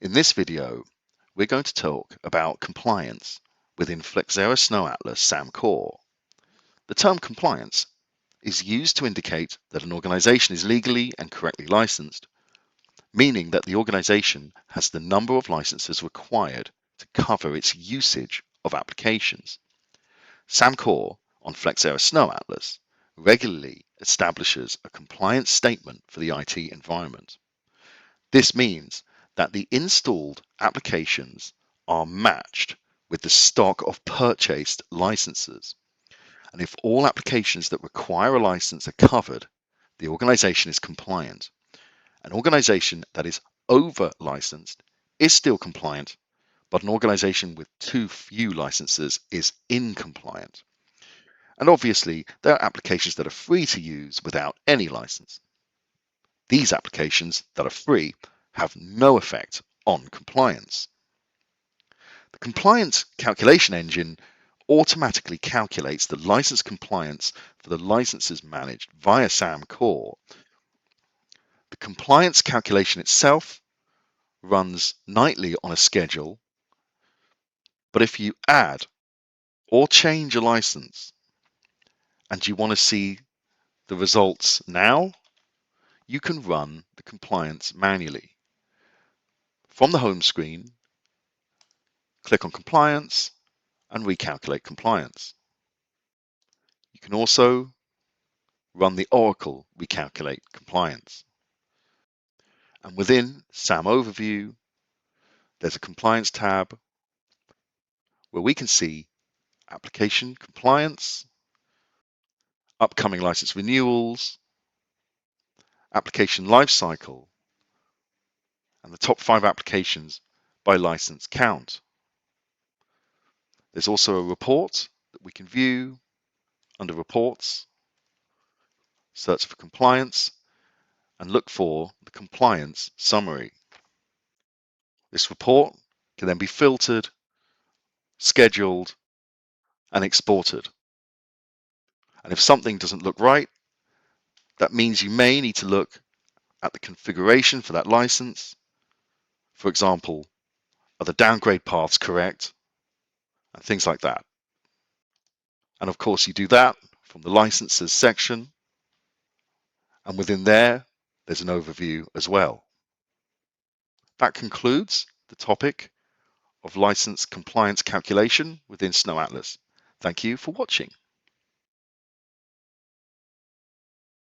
In this video, we're going to talk about compliance within Flexera Snow Atlas SAM Core. The term compliance is used to indicate that an organization is legally and correctly licensed, meaning that the organization has the number of licenses required to cover its usage of applications. SAM Core on Flexera Snow Atlas regularly establishes a compliance statement for the IT environment. This means that the installed applications are matched with the stock of purchased licenses. And if all applications that require a license are covered, the organization is compliant. An organization that is over licensed is still compliant, but an organization with too few licenses is incompliant. And obviously, there are applications that are free to use without any license. These applications that are free have no effect on compliance. The compliance calculation engine automatically calculates the license compliance for the licenses managed via SAM Core. The compliance calculation itself runs nightly on a schedule, but if you add or change a license and you want to see the results now, you can run the compliance manually. From the home screen, click on compliance and recalculate compliance. You can also run the Oracle recalculate compliance. And within SAM Overview, there's a compliance tab where we can see application compliance, upcoming license renewals, application lifecycle, and the top 5 applications by license count. There's also a report that we can view under reports, search for compliance, and look for the compliance summary. This report can then be filtered, scheduled, and exported. And if something doesn't look right, that means you may need to look at the configuration for that license. For example, are the downgrade paths correct? And things like that. And of course, you do that from the licenses section. And within there, there's an overview as well. That concludes the topic of license compliance calculation within Snow Atlas. Thank you for watching.